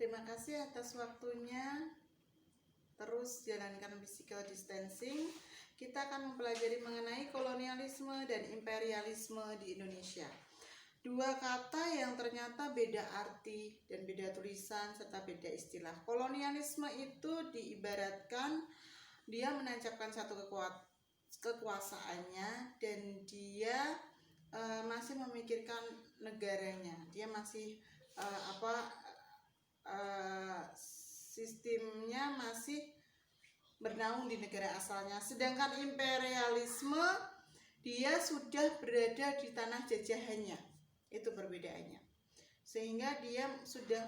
Terima kasih atas waktunya. Terus jalankan physical distancing. Kita akan mempelajari mengenai kolonialisme dan imperialisme di Indonesia. Dua kata yang ternyata beda arti dan beda tulisan serta beda istilah. Kolonialisme itu diibaratkan dia menancapkan satu kekuasaannya dan dia masih memikirkan negaranya. Dia masih sistemnya masih bernaung di negara asalnya. Sedangkan imperialisme dia sudah berada di tanah jajahannya. Itu perbedaannya. Sehingga dia sudah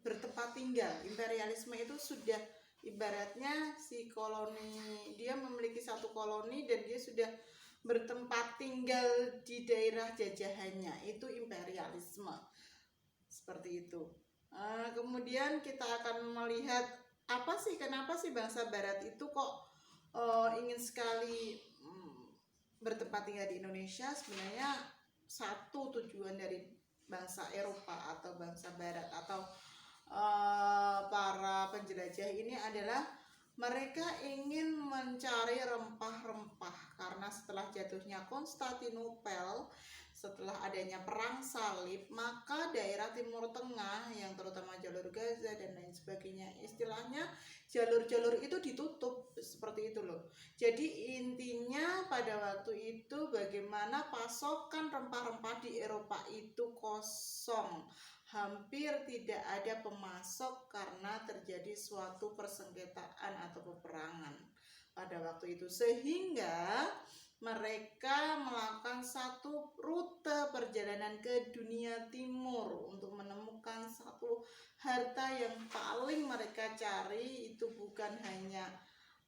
bertempat tinggal. Imperialisme itu sudah ibaratnya si koloni, dia memiliki satu koloni dan dia sudah bertempat tinggal di daerah jajahannya. Itu imperialisme. Seperti itu. Kemudian kita akan melihat kenapa sih bangsa Barat itu kok ingin sekali bertempat tinggal di Indonesia. Sebenarnya satu tujuan dari bangsa Eropa atau bangsa Barat atau para penjelajah ini adalah mereka ingin mencari rempah-rempah karena setelah jatuhnya Konstantinopel, setelah adanya perang salib, maka daerah Timur Tengah yang terutama jalur Gaza dan lain sebagainya, istilahnya jalur-jalur itu ditutup seperti itu loh. Jadi intinya pada waktu itu bagaimana pasokan rempah-rempah di Eropa itu kosong, hampir tidak ada pemasok karena terjadi suatu persengketaan atau peperangan pada waktu itu, sehingga mereka melakukan satu rute perjalanan ke dunia timur untuk menemukan satu harta yang paling mereka cari. Itu bukan hanya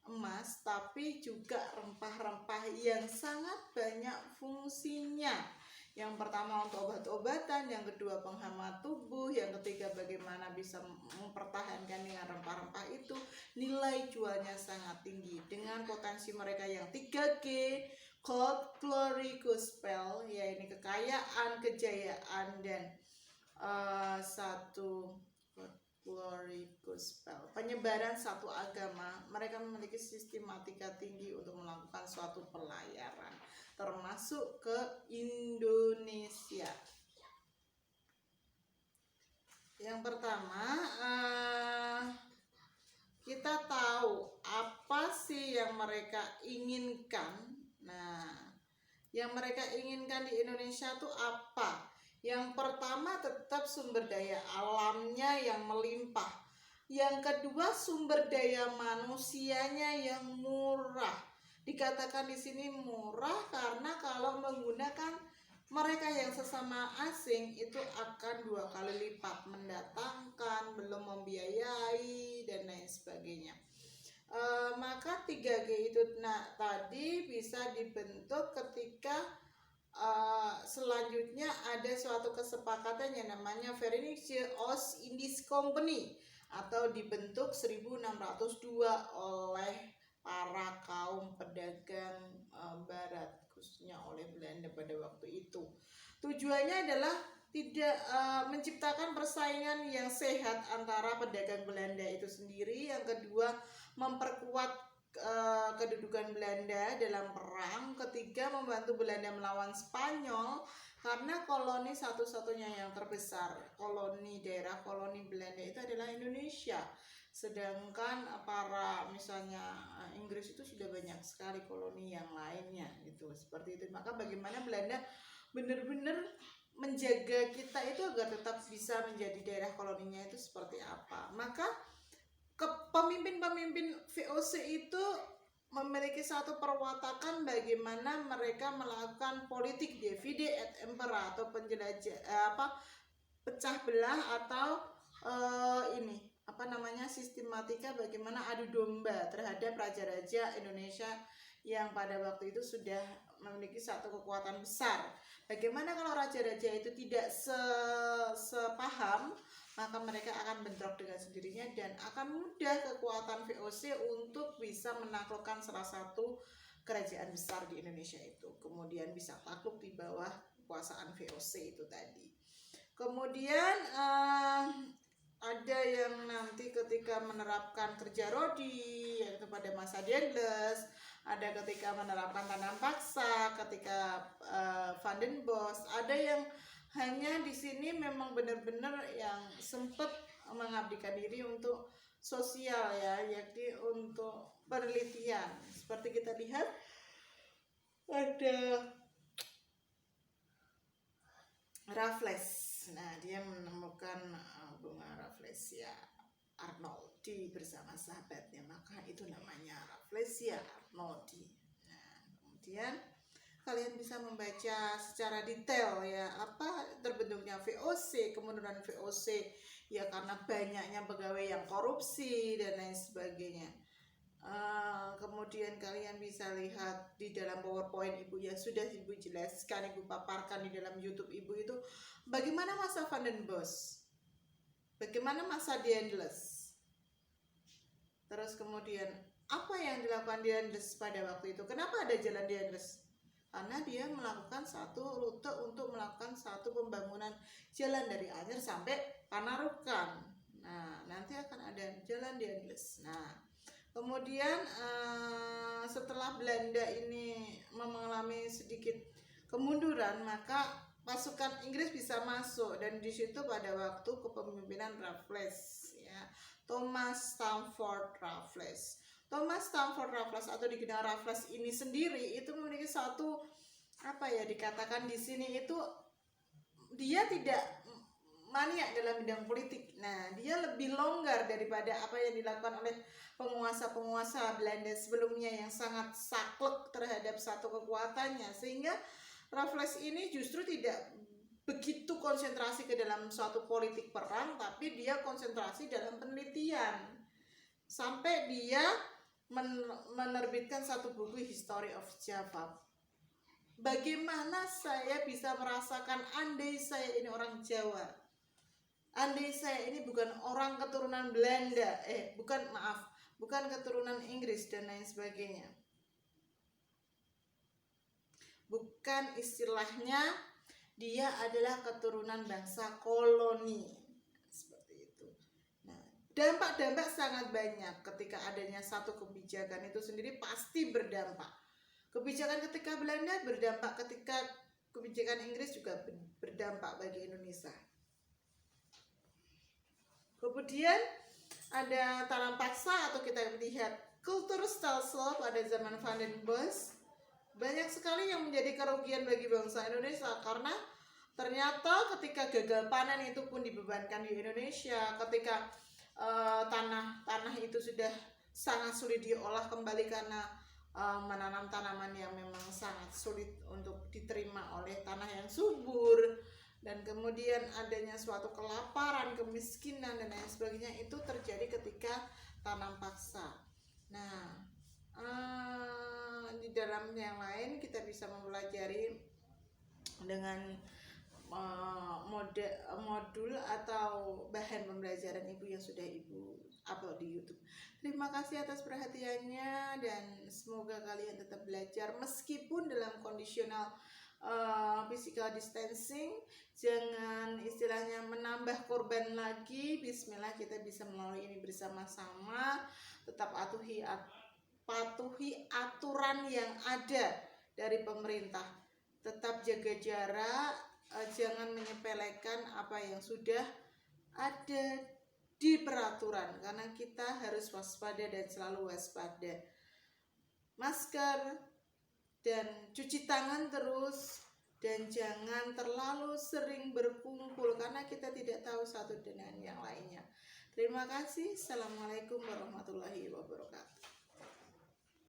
emas tapi juga rempah-rempah yang sangat banyak fungsinya. Yang pertama untuk obat-obatan, yang kedua penghangat tubuh, yang ketiga bagaimana bisa mempertahankan dengan rempah-rempah itu. Nilai jualnya sangat tinggi dengan potensi mereka yang 3G, Gold, Glory, Gospel, ya ini kekayaan, kejayaan, dan satu Glory, Gospel, penyebaran satu agama. Mereka memiliki sistematika tinggi untuk melakukan suatu pelayaran termasuk ke Indonesia. Yang pertama, kita tahu apa sih yang mereka inginkan. Nah, yang mereka inginkan di Indonesia itu apa? Yang pertama tetap sumber daya alamnya yang melimpah. Yang kedua sumber daya manusianya yang murah. Dikatakan di sini murah karena kalau menggunakan mereka yang sesama asing itu akan 2 kali lipat mendatangkan, belum membiayai dan lain sebagainya. Maka 3G itu tadi bisa dibentuk ketika selanjutnya ada suatu kesepakatan yang namanya Verenigde Oost-Indisch Company atau dibentuk 1602 oleh para kaum pedagang barat, khususnya oleh Belanda pada waktu itu. Tujuannya adalah tidak menciptakan persaingan yang sehat antara pedagang Belanda itu sendiri. Yang kedua, memperkuat kedudukan Belanda dalam perang. Ketiga, membantu Belanda melawan Spanyol karena koloni satu-satunya yang terbesar, daerah koloni Belanda itu adalah Indonesia. Sedangkan para misalnya Inggris itu sudah banyak sekali koloni yang lainnya gitu, seperti itu. Maka bagaimana Belanda benar-benar menjaga kita itu agar tetap bisa menjadi daerah koloninya itu seperti apa. Maka pemimpin-pemimpin VOC itu memiliki satu perwatakan bagaimana mereka melakukan politik divide et impera atau penjelajah pecah belah atau sistematika bagaimana adu domba terhadap raja-raja Indonesia yang pada waktu itu sudah memiliki satu kekuatan besar. Bagaimana kalau raja-raja itu tidak sepaham, maka mereka akan bentrok dengan sendirinya dan akan mudah kekuatan VOC untuk bisa menaklukkan salah satu kerajaan besar di Indonesia itu. Kemudian bisa takluk di bawah kekuasaan VOC itu tadi. Kemudian ada yang nanti ketika menerapkan kerja rodi yaitu pada masa Daendels, ada ketika menerapkan tanam paksa ketika Van den Bos, ada yang hanya di sini memang benar-benar yang sempat mengabdikan diri untuk sosial ya, yakni untuk penelitian. Seperti kita lihat ada Raffles. Nah, dia menemukan bunga Rafflesia arnoldii bersama sahabatnya, maka itu namanya Rafflesia arnoldii. Nah, kemudian kalian bisa membaca secara detail ya apa terbentuknya VOC, kemunduran VOC ya karena banyaknya pegawai yang korupsi dan lain sebagainya. Kemudian kalian bisa lihat di dalam PowerPoint Ibu yang sudah Ibu jelaskan, Ibu paparkan di dalam YouTube Ibu itu bagaimana masa Van den Bos, bagaimana masa Daendels, terus kemudian apa yang dilakukan Daendels pada waktu itu. Kenapa ada jalan Daendels? Karena dia melakukan satu rute untuk melakukan satu pembangunan jalan dari Anyer sampai Panarukan. Nah, nanti akan ada jalan Daendels. Nah, kemudian setelah Belanda ini mengalami sedikit kemunduran, maka pasukan Inggris bisa masuk, dan di situ pada waktu kepemimpinan Raffles ya, Thomas Stamford Raffles. Thomas Stamford Raffles atau dikenal Raffles ini sendiri itu memiliki satu apa ya, dikatakan di sini itu dia tidak maniak dalam bidang politik. Nah, dia lebih longgar daripada apa yang dilakukan oleh penguasa-penguasa Belanda sebelumnya yang sangat saklek terhadap satu kekuatannya, sehingga Raffles ini justru tidak begitu konsentrasi ke dalam suatu politik perang, tapi dia konsentrasi dalam penelitian sampai dia menerbitkan satu buku History of Java. Bagaimana saya bisa merasakan andai saya ini orang Jawa, andai saya ini bukan orang keturunan Belanda, bukan keturunan Inggris dan lain sebagainya. Bukan, istilahnya dia adalah keturunan bangsa koloni. Seperti itu. Nah, dampak-dampak sangat banyak ketika adanya satu kebijakan itu sendiri pasti berdampak. Kebijakan ketika Belanda berdampak, ketika kebijakan Inggris juga berdampak bagi Indonesia. Kemudian ada tanam paksa atau kita lihat Kulturstelsel pada zaman Van den Bos. Banyak sekali yang menjadi kerugian bagi bangsa Indonesia karena ternyata ketika gagal panen itu pun dibebankan di Indonesia, ketika tanah itu sudah sangat sulit diolah kembali karena menanam tanaman yang memang sangat sulit untuk diterima oleh tanah yang subur, dan kemudian adanya suatu kelaparan, kemiskinan dan lain sebagainya itu terjadi ketika tanam paksa. Nah, di dalam yang lain kita bisa mempelajari dengan modul atau bahan pembelajaran Ibu yang sudah Ibu upload di YouTube. Terima kasih atas perhatiannya dan semoga kalian tetap belajar meskipun dalam kondisional physical distancing. Jangan istilahnya menambah korban lagi. Bismillah, kita bisa melalui ini bersama-sama. Tetap patuhi aturan yang ada dari pemerintah. Tetap jaga jarak, jangan menyepelekan apa yang sudah ada di peraturan, karena kita harus waspada dan selalu waspada. Masker dan cuci tangan terus, dan jangan terlalu sering berkumpul karena kita tidak tahu satu dengan yang lainnya. Terima kasih. Assalamualaikum warahmatullahi wabarakatuh.